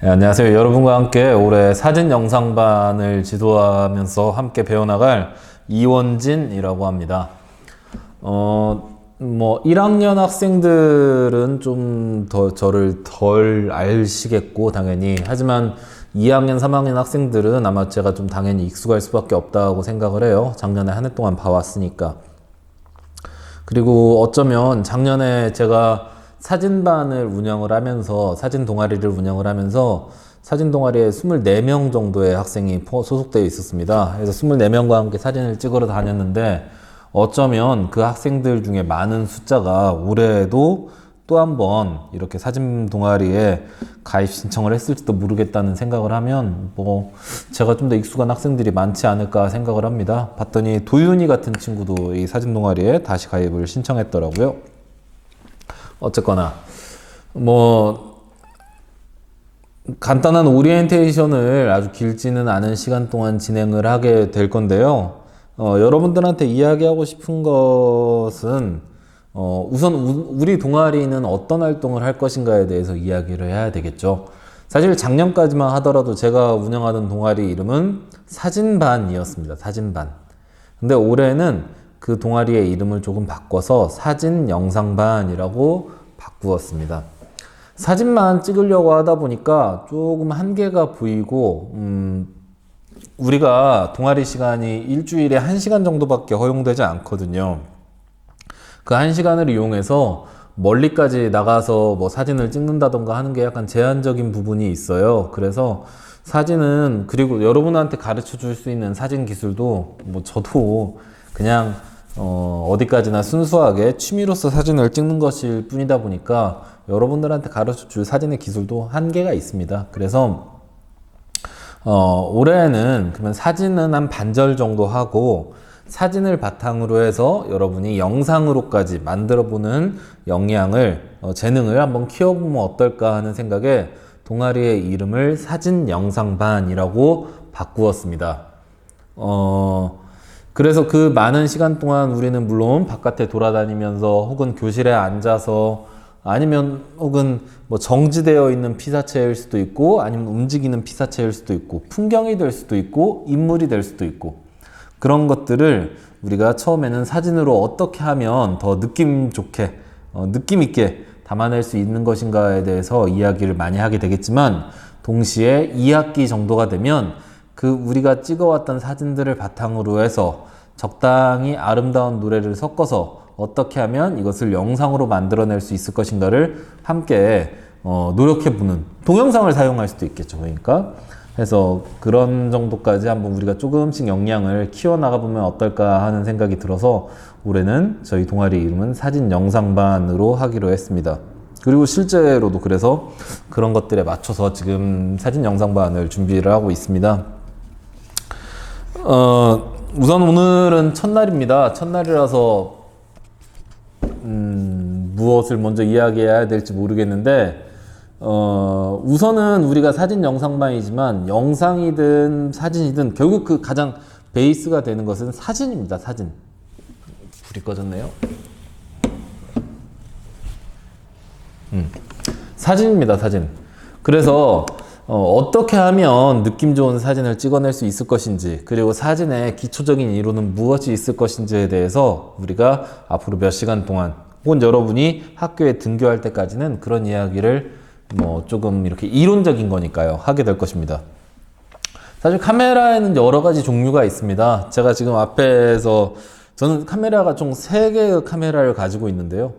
네, 안녕하세요. 여러분과 함께 올해 사진 영상반을 지도하면서 함께 배워나갈 이원진이라고 합니다. 1학년 학생들은 좀 더 저를 덜 알시겠고, 당연히. 하지만 2학년, 3학년 학생들은 아마 제가 좀 당연히 익숙할 수밖에 없다고 생각을 해요. 작년에 한 해 동안 봐왔으니까. 그리고 어쩌면 작년에 제가 사진반을 운영을 하면서 사진 동아리를 운영을 하면서 사진 동아리에 24명 정도의 학생이 소속되어 있었습니다. 그래서 24명과 함께 사진을 찍으러 다녔는데 어쩌면 그 학생들 중에 많은 숫자가 올해도 또 한 번 이렇게 사진 동아리에 가입 신청을 했을지도 모르겠다는 생각을 하면 제가 좀 더 익숙한 학생들이 많지 않을까 생각을 합니다. 봤더니 도윤이 같은 친구도 이 사진 동아리에 다시 가입을 신청했더라고요. 어쨌거나 간단한 오리엔테이션을 아주 길지는 않은 시간 동안 진행을 하게 될 건데요. 여러분들한테 이야기하고 싶은 것은 우선 우리 동아리는 어떤 활동을 할 것인가에 대해서 이야기를 해야 되겠죠. 사실 작년까지만 하더라도 제가 운영하던 동아리 이름은 사진반이었습니다. 사진반. 근데 올해는 그 동아리의 이름을 조금 바꿔서 사진영상반이라고 바꾸었습니다. 사진만 찍으려고 하다 보니까 조금 한계가 보이고 우리가 동아리 시간이 일주일에 1시간 정도밖에 허용되지 않거든요. 그 1시간을 이용해서 멀리까지 나가서 사진을 찍는다던가 하는 게 약간 제한적인 부분이 있어요. 그래서 사진은, 그리고 여러분한테 가르쳐 줄 수 있는 사진 기술도 저도 그냥 어디까지나 순수하게 취미로서 사진을 찍는 것일 뿐이다 보니까 여러분들한테 가르쳐 줄 사진의 기술도 한계가 있습니다. 그래서 올해는 그러면 사진은 한 반절 정도 하고 사진을 바탕으로 해서 여러분이 영상으로까지 만들어보는 재능을 한번 키워보면 어떨까 하는 생각에 동아리의 이름을 사진영상반이라고 바꾸었습니다. 그래서 그 많은 시간 동안 우리는 물론 바깥에 돌아다니면서 혹은 교실에 앉아서 아니면 혹은 정지되어 있는 피사체일 수도 있고 아니면 움직이는 피사체일 수도 있고 풍경이 될 수도 있고 인물이 될 수도 있고 그런 것들을 우리가 처음에는 사진으로 어떻게 하면 더 느낌 좋게, 느낌 있게 담아낼 수 있는 것인가에 대해서 이야기를 많이 하게 되겠지만 동시에 2학기 정도가 되면 그 우리가 찍어왔던 사진들을 바탕으로 해서 적당히 아름다운 노래를 섞어서 어떻게 하면 이것을 영상으로 만들어낼 수 있을 것인가를 함께 노력해보는 동영상을 사용할 수도 있겠죠. 그러니까 해서 그런 정도까지 한번 우리가 조금씩 역량을 키워나가보면 어떨까 하는 생각이 들어서 올해는 저희 동아리 이름은 사진영상반으로 하기로 했습니다. 그리고 실제로도 그래서 그런 것들에 맞춰서 지금 사진영상반을 준비를 하고 있습니다. 우선 오늘은 첫날입니다. 첫날이라서 무엇을 먼저 이야기해야 될지 모르겠는데 우선은 우리가 사진 영상반이지만 영상이든 사진이든 결국 그 가장 베이스가 되는 것은 사진입니다. 사진. 불이 꺼졌네요. 사진입니다. 사진. 그래서 어떻게 하면 느낌 좋은 사진을 찍어낼 수 있을 것인지, 그리고 사진의 기초적인 이론은 무엇이 있을 것인지에 대해서 우리가 앞으로 몇 시간 동안 혹은 여러분이 학교에 등교할 때까지는 그런 이야기를 조금 이렇게 이론적인 거니까요 하게 될 것입니다. 사실 카메라에는 여러 가지 종류가 있습니다. 제가 지금 앞에서 저는 카메라가 총 3개의 카메라를 가지고 있는데요.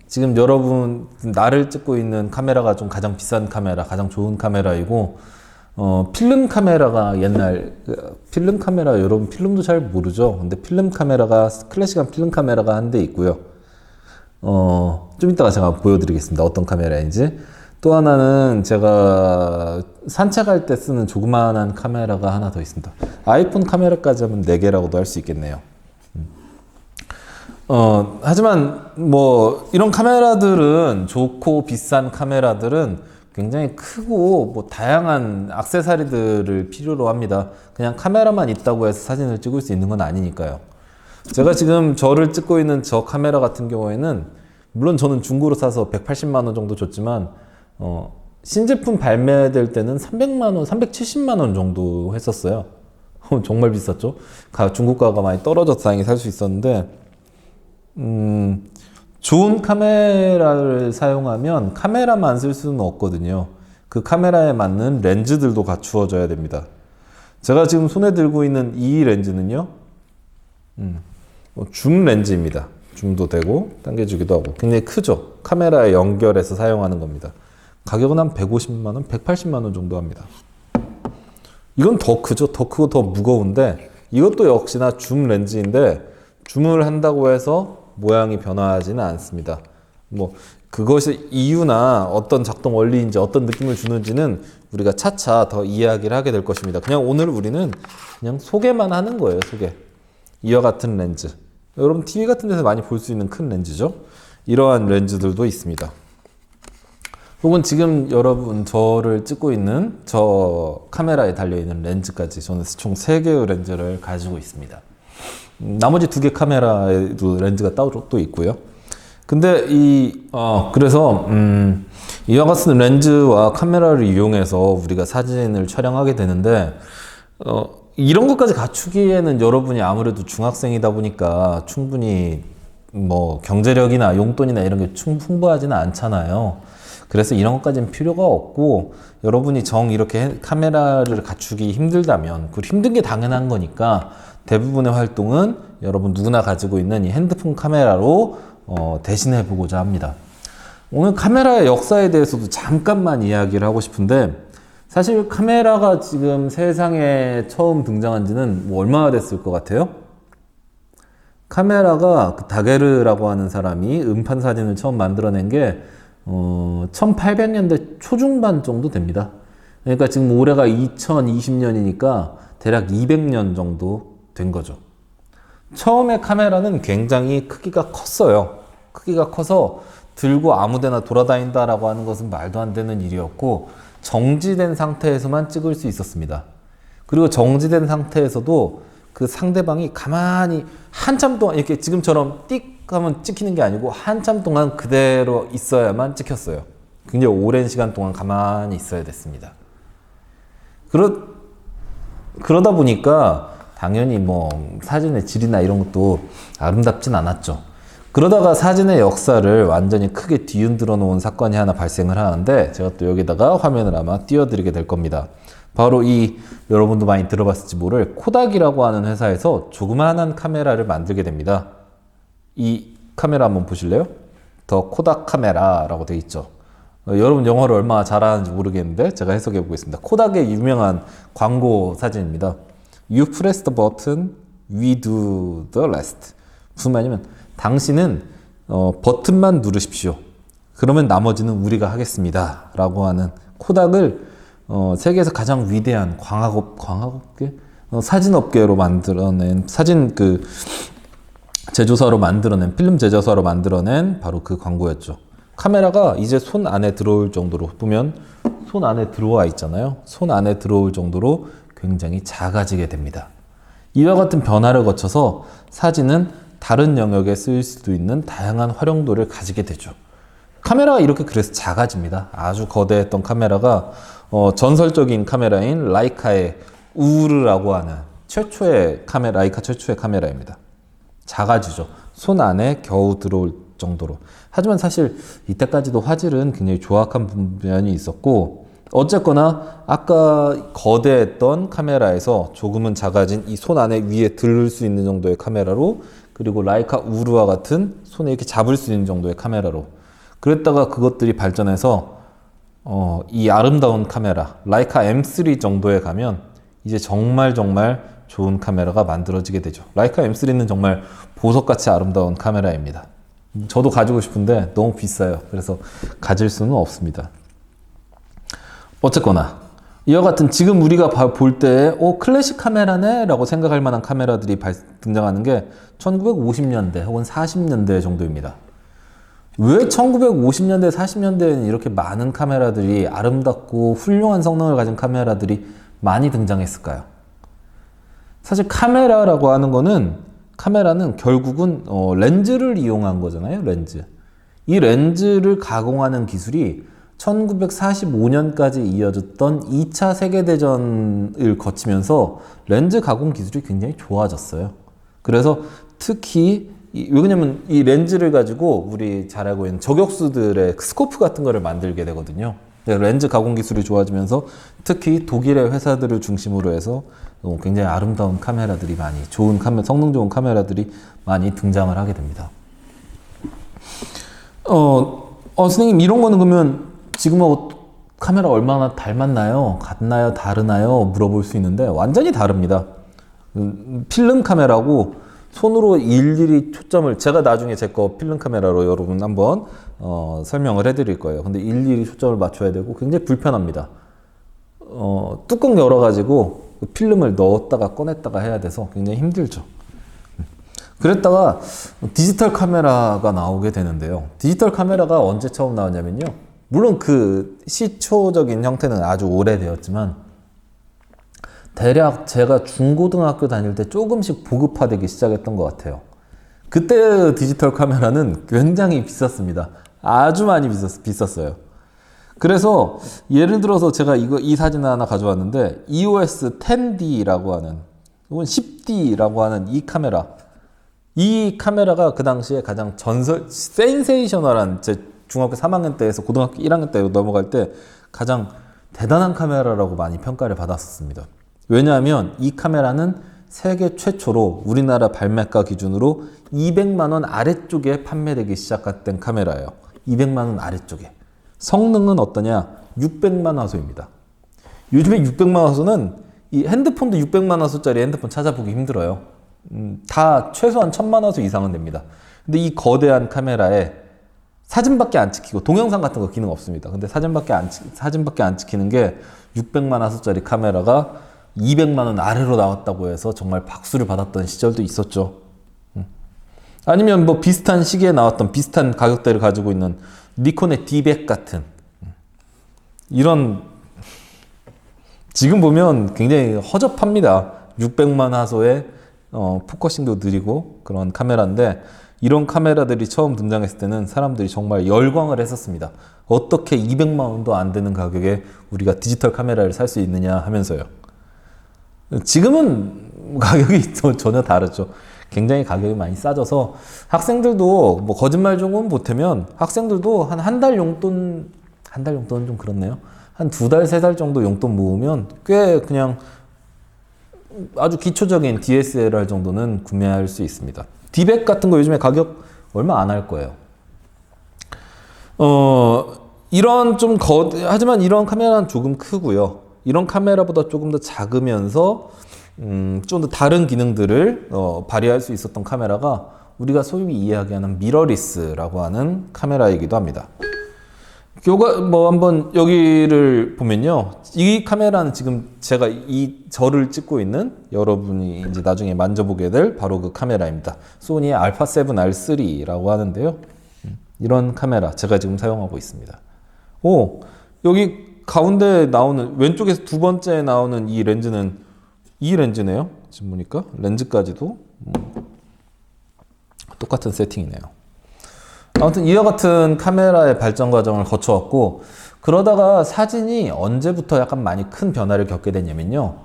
지금 여러분 나를 찍고 있는 카메라가 좀 가장 비싼 카메라, 가장 좋은 카메라이고 필름 카메라가 필름 카메라, 여러분 필름도 잘 모르죠. 근데 필름 카메라가 클래식한 필름 카메라가 한 대 있고요. 좀 이따가 제가 보여드리겠습니다. 어떤 카메라인지. 또 하나는 제가 산책할 때 쓰는 조그마한 카메라가 하나 더 있습니다. 아이폰 카메라까지 하면 4개라고도 할 수 있겠네요. 하지만 이런 카메라들은 좋고 비싼 카메라들은 굉장히 크고 다양한 액세서리들을 필요로 합니다. 그냥 카메라만 있다고 해서 사진을 찍을 수 있는 건 아니니까요. 제가 지금 저를 찍고 있는 저 카메라 같은 경우에는 물론 저는 중고로 사서 180만 원 정도 줬지만 신제품 발매될 때는 300만 원, 370만 원 정도 했었어요. 정말 비쌌죠. 중국가가 많이 떨어져서 다행히 살 수 있었는데, 좋은 카메라를 사용하면 카메라만 쓸 수는 없거든요. 그 카메라에 맞는 렌즈들도 갖추어져야 됩니다. 제가 지금 손에 들고 있는 이 렌즈는요, 줌 렌즈입니다. 줌도 되고 당겨주기도 하고 굉장히 크죠. 카메라에 연결해서 사용하는 겁니다. 가격은 한 150만 원, 180만 원 정도 합니다. 이건 더 크죠. 더 크고 더 무거운데 이것도 역시나 줌 렌즈인데 줌을 한다고 해서 모양이 변화하지는 않습니다. 뭐 그것이 이유나 어떤 작동 원리인지 어떤 느낌을 주는지는 우리가 차차 더 이야기를 하게 될 것입니다. 그냥 오늘 우리는 그냥 소개만 하는 거예요. 소개. 이와 같은 렌즈. 여러분 TV 같은 데서 많이 볼 수 있는 큰 렌즈죠. 이러한 렌즈들도 있습니다. 혹은 지금 여러분 저를 찍고 있는 저 카메라에 달려있는 렌즈까지 저는 총 3개의 렌즈를 가지고 있습니다. 나머지 2개 카메라에도 렌즈가 따로 또 있고요. 근데 그래서 이와 같은 렌즈와 카메라를 이용해서 우리가 사진을 촬영하게 되는데 이런 것까지 갖추기에는 여러분이 아무래도 중학생이다 보니까 충분히 뭐 경제력이나 용돈이나 이런 게 풍부하지는 않잖아요. 그래서 이런 것까지는 필요가 없고 여러분이 이렇게 카메라를 갖추기 힘들다면 그 힘든 게 당연한 거니까 대부분의 활동은 여러분 누구나 가지고 있는 이 핸드폰 카메라로 대신해 보고자 합니다. 오늘 카메라의 역사에 대해서도 잠깐만 이야기를 하고 싶은데 사실 카메라가 지금 세상에 처음 등장한 지는 뭐 얼마나 됐을 것 같아요? 카메라가 그 다게르라고 하는 사람이 음판 사진을 처음 만들어낸 게 1800년대 초중반 정도 됩니다. 그러니까 지금 올해가 2020년이니까 대략 200년 정도 된 거죠. 처음에 카메라는 굉장히 크기가 컸어요. 크기가 커서 들고 아무데나 돌아다닌다라고 하는 것은 말도 안 되는 일이었고 정지된 상태에서만 찍을 수 있었습니다. 그리고 정지된 상태에서도 그 상대방이 가만히 한참 동안 이렇게 지금처럼 띡 하면 찍히는 게 아니고 한참 동안 그대로 있어야만 찍혔어요. 굉장히 오랜 시간 동안 가만히 있어야 됐습니다. 그러다 보니까 당연히 뭐 사진의 질이나 이런 것도 아름답진 않았죠. 그러다가 사진의 역사를 완전히 크게 뒤흔들어 놓은 사건이 하나 발생을 하는데 제가 또 여기다가 화면을 아마 띄워드리게 될 겁니다. 바로 여러분도 많이 들어봤을지 모를 코닥이라고 하는 회사에서 조그마한 카메라를 만들게 됩니다. 이 카메라 한번 보실래요? 더 코닥 카메라라고 되어 있죠. 여러분 영어를 얼마나 잘하는지 모르겠는데 제가 해석해 보겠습니다. 코닥의 유명한 광고 사진입니다. You press the button, we do the rest. 무슨 말이냐면 당신은 버튼만 누르십시오. 그러면 나머지는 우리가 하겠습니다. 라고 하는 코닥을 세계에서 가장 위대한 광학업계? 사진업계로 만들어낸 제조사로 만들어낸 필름 제조사로 만들어낸 바로 그 광고였죠. 카메라가 이제 손 안에 들어올 정도로 보면 손 안에 들어와 있잖아요. 손 안에 들어올 정도로 굉장히 작아지게 됩니다. 이와 같은 변화를 거쳐서 사진은 다른 영역에 쓰일 수도 있는 다양한 활용도를 가지게 되죠. 카메라가 이렇게 그래서 작아집니다. 아주 거대했던 카메라가 전설적인 카메라인 라이카의 우르라고 하는 라이카 최초의 카메라입니다. 작아지죠. 손 안에 겨우 들어올 정도로. 하지만 사실 이때까지도 화질은 굉장히 조악한 면이 있었고 어쨌거나 아까 거대했던 카메라에서 조금은 작아진 이 손 안에 위에 들 수 있는 정도의 카메라로 그리고 라이카 우르와 같은 손에 이렇게 잡을 수 있는 정도의 카메라로 그랬다가 그것들이 발전해서 이 아름다운 카메라 라이카 M3 정도에 가면 이제 정말 좋은 카메라가 만들어지게 되죠. 라이카 M3는 정말 보석같이 아름다운 카메라입니다. 저도 가지고 싶은데 너무 비싸요. 그래서 가질 수는 없습니다. 어쨌거나 이와 같은 지금 우리가 볼 때 클래식 카메라네 라고 생각할 만한 카메라들이 등장하는 게 1950년대 혹은 40년대 정도입니다. 왜 1950년대, 40년대에는 이렇게 많은 카메라들이 아름답고 훌륭한 성능을 가진 카메라들이 많이 등장했을까요? 사실 카메라라고 하는 카메라는 결국은 렌즈를 이용한 거잖아요. 렌즈. 이 렌즈를 가공하는 기술이 1945년까지 이어졌던 2차 세계대전을 거치면서 렌즈 가공 기술이 굉장히 좋아졌어요. 그래서 특히 왜냐면 이 렌즈를 가지고 우리 잘 알고 있는 저격수들의 스코프 같은 거를 만들게 되거든요. 렌즈 가공 기술이 좋아지면서 특히 독일의 회사들을 중심으로 해서 굉장히 아름다운 카메라들이 많이 성능 좋은 카메라들이 많이 등장을 하게 됩니다. 선생님 이런 거는 그러면 지금은 카메라 얼마나 닮았나요? 같나요? 다르나요? 물어볼 수 있는데 완전히 다릅니다. 필름 카메라고 손으로 일일이 초점을 제가 나중에 제 거 필름 카메라로 여러분 한번 설명을 해드릴 거예요. 근데 일일이 초점을 맞춰야 되고 굉장히 불편합니다. 뚜껑 열어가지고 필름을 넣었다가 꺼냈다가 해야 돼서 굉장히 힘들죠. 그랬다가 디지털 카메라가 나오게 되는데요. 디지털 카메라가 언제 처음 나왔냐면요. 물론 그 시초적인 형태는 아주 오래되었지만 대략 제가 중고등학교 다닐 때 조금씩 보급화되기 시작했던 것 같아요. 그때 디지털 카메라는 굉장히 비쌌습니다. 아주 많이 비쌌어요. 그래서 예를 들어서 제가 이 사진 하나 가져왔는데 EOS 10D라고 하는 혹은 10D라고 하는 이 카메라가 그 당시에 가장 센세이셔널한 제 중학교 3학년 때에서 고등학교 1학년 때 넘어갈 때 가장 대단한 카메라라고 많이 평가를 받았었습니다. 왜냐하면 이 카메라는 세계 최초로 우리나라 발매가 기준으로 200만 원 아래쪽에 판매되기 시작된 카메라예요. 200만 원 아래쪽에. 성능은 어떠냐? 600만 화소입니다. 요즘에 600만 화소는 이 핸드폰도 600만 화소짜리 핸드폰 찾아보기 힘들어요. 다 최소한 1000만 화소 이상은 됩니다. 근데 이 거대한 카메라에 사진밖에 안 찍히고 동영상 같은 거 기능 없습니다. 근데 사진밖에 안 찍히는 게 600만 화소짜리 카메라가 200만 원 아래로 나왔다고 해서 정말 박수를 받았던 시절도 있었죠. 아니면 뭐 비슷한 시기에 나왔던 비슷한 가격대를 가지고 있는 니콘의 D100 같은 이런 지금 보면 굉장히 허접합니다. 600만 화소에 포커싱도 느리고 그런 카메라인데 이런 카메라들이 처음 등장했을 때는 사람들이 정말 열광을 했었습니다. 어떻게 200만 원도 안 되는 가격에 우리가 디지털 카메라를 살 수 있느냐 하면서요. 지금은 가격이 전혀 다르죠. 굉장히 가격이 많이 싸져서 학생들도 뭐 거짓말 조금 보태면 학생들도 한 달 용돈, 한 달 용돈은 좀 그렇네요. 한 2달, 3달 정도 용돈 모으면 꽤 그냥 아주 기초적인 DSLR 정도는 구매할 수 있습니다. D100 같은 거 요즘에 가격 얼마 안 할 거예요. 하지만 이런 카메라는 조금 크고요. 이런 카메라보다 조금 더 작으면서 좀 더 다른 기능들을 발휘할 수 있었던 카메라가 우리가 소위 이야기하는 미러리스라고 하는 카메라이기도 합니다. 한번 여기를 보면요. 이 카메라는 지금 제가 저를 찍고 있는 여러분이 이제 나중에 만져보게 될 바로 그 카메라입니다. 소니의 α7R3라고 하는데요. 이런 카메라 제가 지금 사용하고 있습니다. 여기 가운데 나오는 왼쪽에서 두 번째 나오는 이 렌즈는 이 렌즈네요. 지금 보니까 렌즈까지도 똑같은 세팅이네요. 아무튼 이와 같은 카메라의 발전 과정을 거쳐왔고 그러다가 사진이 언제부터 약간 많이 큰 변화를 겪게 됐냐면요.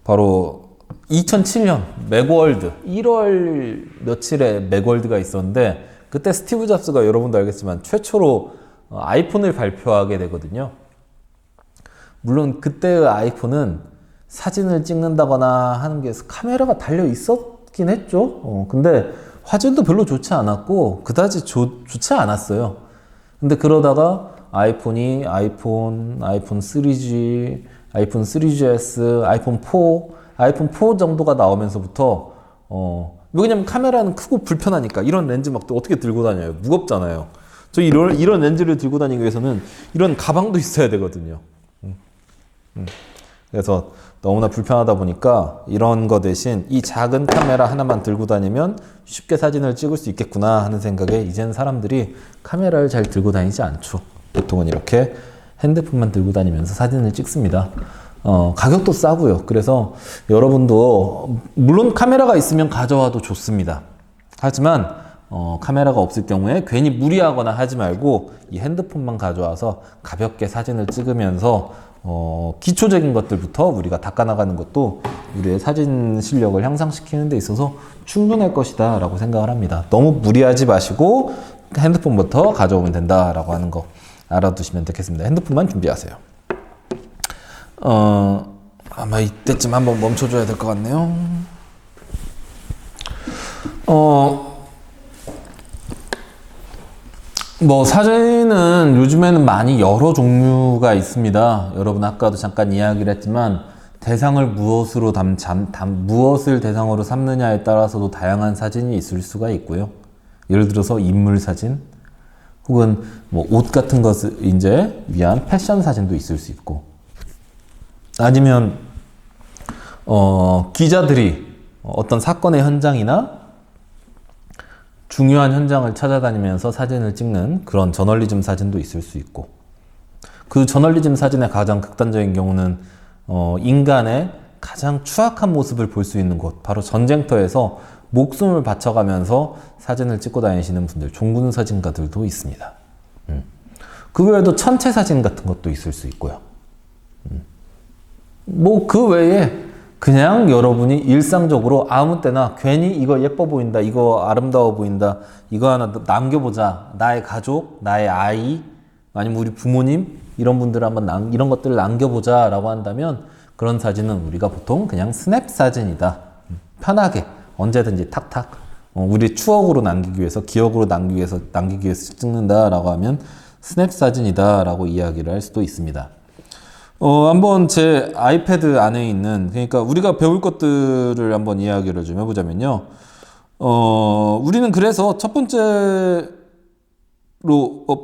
바로 2007년 맥월드 1월 며칠에 맥월드가 있었는데 그때 스티브 잡스가 여러분도 알겠지만 최초로 아이폰을 발표하게 되거든요. 물론 그때의 아이폰은 사진을 찍는다거나 하는 게 카메라가 달려 있었긴 했죠. 근데 화질도 별로 좋지 않았고 그다지 좋지 않았어요. 근데 그러다가 아이폰 3G, 아이폰 3GS, 아이폰 4 정도가 나오면서부터 왜냐면 카메라는 크고 불편하니까 이런 렌즈 막 또 어떻게 들고 다녀요? 무겁잖아요. 저 이런 렌즈를 들고 다니기 위해서는 이런 가방도 있어야 되거든요. 그래서 너무나 불편하다 보니까 이런 거 대신 이 작은 카메라 하나만 들고 다니면 쉽게 사진을 찍을 수 있겠구나 하는 생각에 이제는 사람들이 카메라를 잘 들고 다니지 않죠. 보통은 이렇게 핸드폰만 들고 다니면서 사진을 찍습니다. 가격도 싸고요. 그래서 여러분도 물론 카메라가 있으면 가져와도 좋습니다. 하지만 카메라가 없을 경우에 괜히 무리하거나 하지 말고 이 핸드폰만 가져와서 가볍게 사진을 찍으면서 기초적인 것들부터 우리가 닦아나가는 것도 우리의 사진 실력을 향상시키는 데 있어서 충분할 것이다 라고 생각을 합니다. 너무 무리하지 마시고 핸드폰부터 가져오면 된다 라고 하는 거 알아두시면 되겠습니다. 핸드폰만 준비하세요. 아마 이때쯤 한번 멈춰줘야 될 것 같네요. 뭐 사진은 요즘에는 많이 여러 종류가 있습니다. 여러분 아까도 잠깐 이야기를 했지만 대상을 무엇으로 무엇을 대상으로 삼느냐에 따라서도 다양한 사진이 있을 수가 있고요. 예를 들어서 인물 사진 혹은 뭐 옷 같은 것을 이제 위한 패션 사진도 있을 수 있고, 아니면 기자들이 어떤 사건의 현장이나 중요한 현장을 찾아다니면서 사진을 찍는 그런 저널리즘 사진도 있을 수 있고, 그 저널리즘 사진의 가장 극단적인 경우는 인간의 가장 추악한 모습을 볼 수 있는 곳, 바로 전쟁터에서 목숨을 바쳐가면서 사진을 찍고 다니시는 분들, 종군 사진가들도 있습니다. 그 외에도 천체 사진 같은 것도 있을 수 있고요. 뭐 그 외에 그냥 여러분이 일상적으로 아무 때나 괜히 이거 예뻐 보인다, 이거 아름다워 보인다, 이거 하나 남겨보자, 나의 가족, 나의 아이, 아니면 우리 부모님 이런 분들 한번 이런 것들을 남겨보자 라고 한다면 그런 사진은 우리가 보통 그냥 스냅 사진이다, 편하게 언제든지 탁탁 우리 추억으로 남기기 위해서, 기억으로 남기기 위해서 찍는다 라고 하면 스냅 사진이다 라고 이야기를 할 수도 있습니다. 한번 제 아이패드 안에 있는, 그러니까 우리가 배울 것들을 한번 이야기를 좀 해보자면요. 우리는 그래서 첫 번째로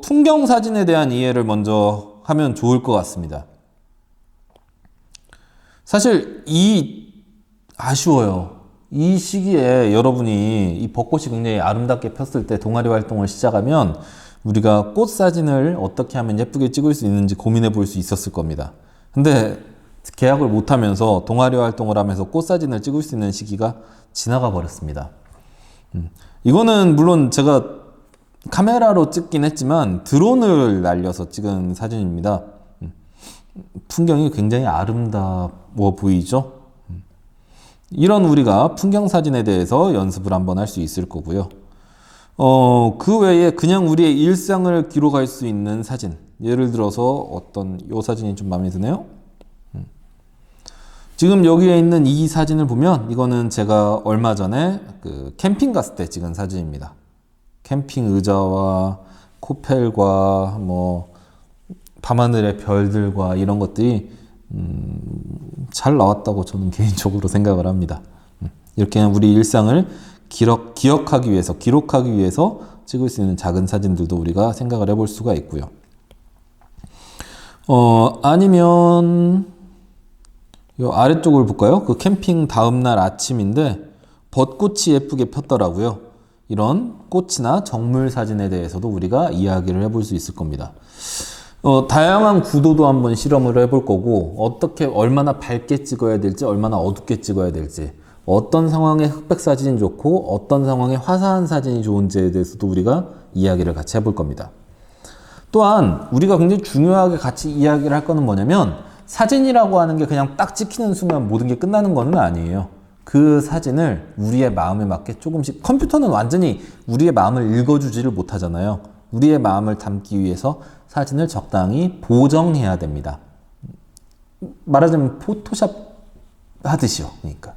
풍경 사진에 대한 이해를 먼저 하면 좋을 것 같습니다. 사실 아쉬워요. 이 시기에 여러분이 이 벚꽃이 굉장히 아름답게 폈을 때 동아리 활동을 시작하면 우리가 꽃 사진을 어떻게 하면 예쁘게 찍을 수 있는지 고민해 볼 수 있었을 겁니다. 근데 계약을 못하면서 동아리 활동을 하면서 꽃 사진을 찍을 수 있는 시기가 지나가 버렸습니다. 이거는 물론 제가 카메라로 찍긴 했지만 드론을 날려서 찍은 사진입니다. 풍경이 굉장히 아름다워 보이죠? 이런 우리가 풍경 사진에 대해서 연습을 한번 할 수 있을 거고요. 그 외에 그냥 우리의 일상을 기록할 수 있는 사진, 예를 들어서 요 사진이 좀 마음에 드네요. 지금 여기에 있는 이 사진을 보면 이거는 제가 얼마 전에 캠핑 갔을 때 찍은 사진입니다. 캠핑 의자와 코펠과 뭐 밤하늘의 별들과 이런 것들이 잘 나왔다고 저는 개인적으로 생각을 합니다. 이렇게 우리 일상을 기록하기 위해서 찍을 수 있는 작은 사진들도 우리가 생각을 해볼 수가 있고요. 아니면 요 아래쪽을 볼까요? 그 캠핑 다음날 아침인데 벚꽃이 예쁘게 폈더라고요. 이런 꽃이나 정물 사진에 대해서도 우리가 이야기를 해볼 수 있을 겁니다. 다양한 구도도 한번 실험을 해볼 거고, 어떻게 얼마나 밝게 찍어야 될지, 얼마나 어둡게 찍어야 될지, 어떤 상황에 흑백 사진이 좋고 어떤 상황에 화사한 사진이 좋은지에 대해서도 우리가 이야기를 같이 해볼 겁니다. 또한 우리가 굉장히 중요하게 같이 이야기를 할 거는 뭐냐면, 사진이라고 하는 게 그냥 딱 찍히는 순간 모든 게 끝나는 거는 아니에요. 그 사진을 우리의 마음에 맞게 조금씩, 컴퓨터는 완전히 우리의 마음을 읽어주지를 못하잖아요. 우리의 마음을 담기 위해서 사진을 적당히 보정해야 됩니다. 말하자면 포토샵 하듯이요. 그러니까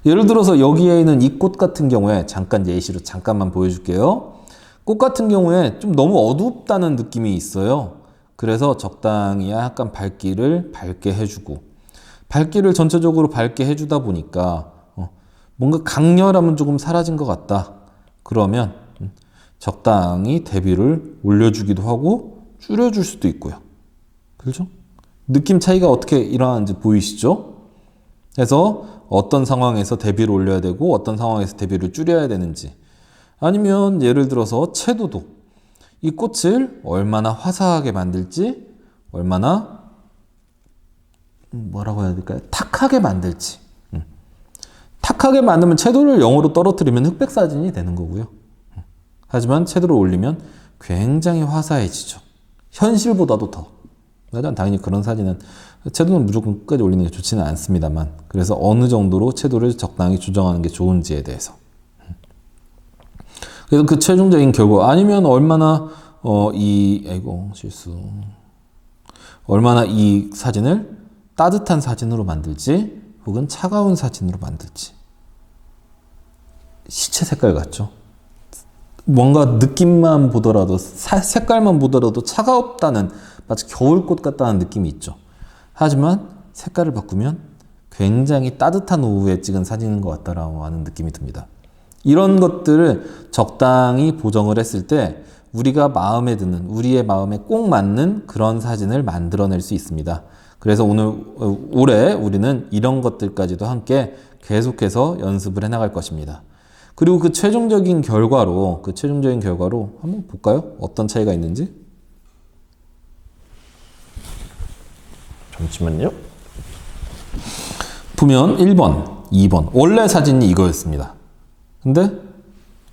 예를 들어서 여기에 있는 이 꽃 같은 경우에 잠깐 예시로 잠깐만 보여줄게요. 꽃 같은 경우에 좀 너무 어둡다는 느낌이 있어요. 그래서 적당히 약간 밝기를 밝게 해주고, 밝기를 전체적으로 밝게 해주다 보니까 뭔가 강렬함은 조금 사라진 것 같다. 그러면 적당히 대비를 올려주기도 하고 줄여줄 수도 있고요. 그렇죠? 느낌 차이가 어떻게 일어나는지 보이시죠? 그래서 어떤 상황에서 대비를 올려야 되고 어떤 상황에서 대비를 줄여야 되는지, 아니면 예를 들어서 채도도, 이 꽃을 얼마나 화사하게 만들지, 얼마나 뭐라고 해야 될까요? 탁하게 만들지. 탁하게 만들면 채도를 0으로 떨어뜨리면 흑백 사진이 되는 거고요. 하지만 채도를 올리면 굉장히 화사해지죠. 현실보다도 더. 하지만 당연히 그런 사진은 채도는 무조건 끝까지 올리는 게 좋지는 않습니다만, 그래서 어느 정도로 채도를 적당히 조정하는 게 좋은지에 대해서. 그래서 그 최종적인 결과, 아니면 얼마나 얼마나 이 사진을 따뜻한 사진으로 만들지 혹은 차가운 사진으로 만들지. 시체 색깔 같죠? 뭔가 느낌만 보더라도, 색깔만 보더라도 차가웠다는, 마치 겨울꽃 같다는 느낌이 있죠. 하지만 색깔을 바꾸면 굉장히 따뜻한 오후에 찍은 사진인 것 같다라고 하는 느낌이 듭니다. 이런 것들을 적당히 보정을 했을 때 우리가 마음에 드는, 우리의 마음에 꼭 맞는 그런 사진을 만들어낼 수 있습니다. 그래서 올해 우리는 이런 것들까지도 함께 계속해서 연습을 해나갈 것입니다. 그리고 그 최종적인 결과로 한번 볼까요? 어떤 차이가 있는지? 잠시만요. 보면 1번, 2번. 원래 사진이 이거였습니다. 근데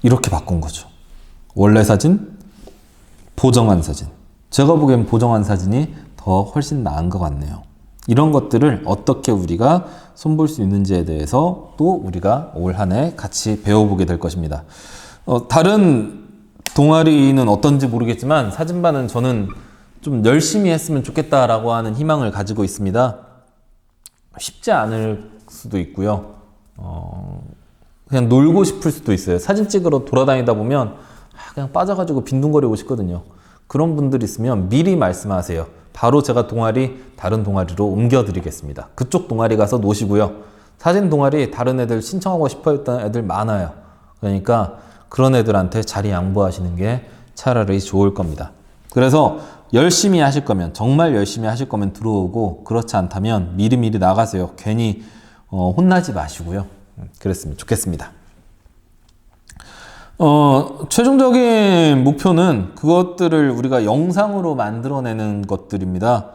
이렇게 바꾼 거죠. 원래 사진, 보정한 사진. 제가 보기엔 보정한 사진이 더 훨씬 나은 것 같네요. 이런 것들을 어떻게 우리가 손볼 수 있는지에 대해서 또 우리가 올 한 해 같이 배워보게 될 것입니다. 다른 동아리는 어떤지 모르겠지만 사진반은 저는 좀 열심히 했으면 좋겠다라고 하는 희망을 가지고 있습니다. 쉽지 않을 수도 있고요. 그냥 놀고 싶을 수도 있어요. 사진 찍으러 돌아다니다 보면 그냥 빠져가지고 빈둥거리고 싶거든요. 그런 분들 있으면 미리 말씀하세요. 바로 제가 다른 동아리로 옮겨드리겠습니다. 그쪽 동아리 가서 노시고요. 사진 동아리 다른 애들 신청하고 싶어 했던 애들 많아요. 그러니까 그런 애들한테 자리 양보하시는 게 차라리 좋을 겁니다. 그래서 열심히 하실 거면, 정말 열심히 하실 거면 들어오고, 그렇지 않다면 미리미리 나가세요. 괜히 혼나지 마시고요. 그랬으면 좋겠습니다. 최종적인 목표는 그것들을 우리가 영상으로 만들어내는 것들입니다.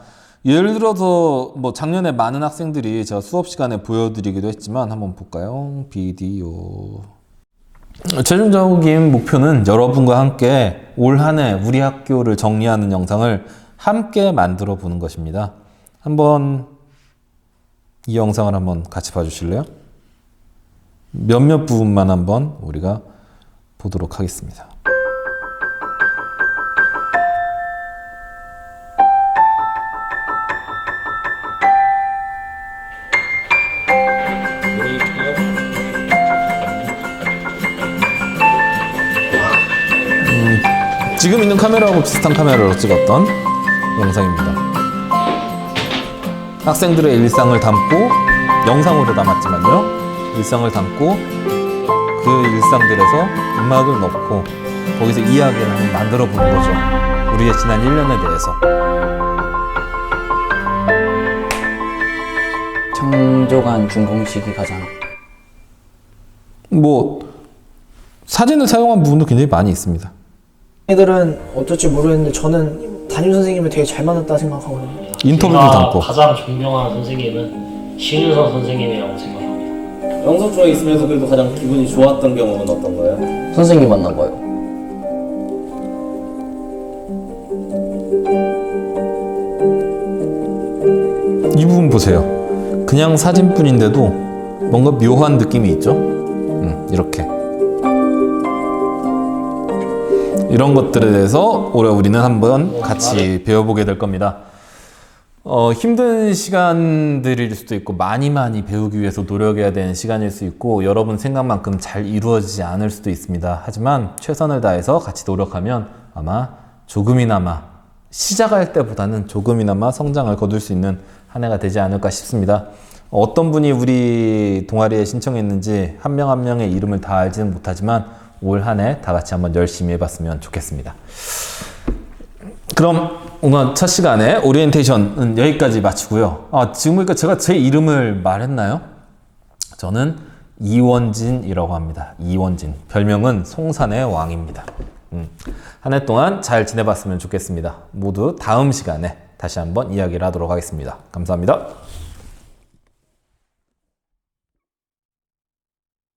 예를 들어서 작년에 많은 학생들이 제가 수업 시간에 보여드리기도 했지만 한번 볼까요? 비디오. 최종적인 목표는 여러분과 함께 올 한 해 우리 학교를 정리하는 영상을 함께 만들어 보는 것입니다. 한번 이 영상을 한번 같이 봐주실래요? 몇몇 부분만 한번 우리가 보도록 하겠습니다. 지금 있는 카메라하고 비슷한 카메라로 찍었던 영상입니다. 학생들의 일상을 담고, 영상으로 담았지만요, 일상을 담고 그 일상들에서 음악을 넣고 거기서 이야기를 한번 만들어 보는 거죠. 우리의 지난 1년에 대해서. 정조관 준공식이 가장 사진을 사용한 부분도 굉장히 많이 있습니다. 애들은 어떨지 모르겠는데 저는 담임 선생님을 되게 잘 만났다 생각하거든요. 인터뷰도 담고. 가장 존경하는 선생님은 신윤서 선생님이라고 생각합니다. 영석 중에 있으면서 그래도 가장 기분이 좋았던 경험은 어떤 거예요? 선생님 만난 거요. 이 부분 보세요. 그냥 사진뿐인데도 뭔가 묘한 느낌이 있죠? 이렇게. 이런 것들에 대해서 올해 우리는 한번 같이 배워보게 될 겁니다. 힘든 시간들일 수도 있고 많이 배우기 위해서 노력해야 되는 시간일 수 있고 여러분 생각만큼 잘 이루어지지 않을 수도 있습니다. 하지만 최선을 다해서 같이 노력하면 아마 조금이나마 시작할 때보다는 조금이나마 성장을 거둘 수 있는 한 해가 되지 않을까 싶습니다. 어떤 분이 우리 동아리에 신청했는지 한 명 한 명의 이름을 다 알지는 못하지만 올 한 해 다 같이 한번 열심히 해봤으면 좋겠습니다. 그럼 오늘 첫 시간에 오리엔테이션은 여기까지 마치고요. 지금 보니까 제가 제 이름을 말했나요? 저는 이원진이라고 합니다. 이원진. 별명은 송산의 왕입니다. 한 해 동안 잘 지내봤으면 좋겠습니다. 모두 다음 시간에 다시 한번 이야기를 하도록 하겠습니다. 감사합니다.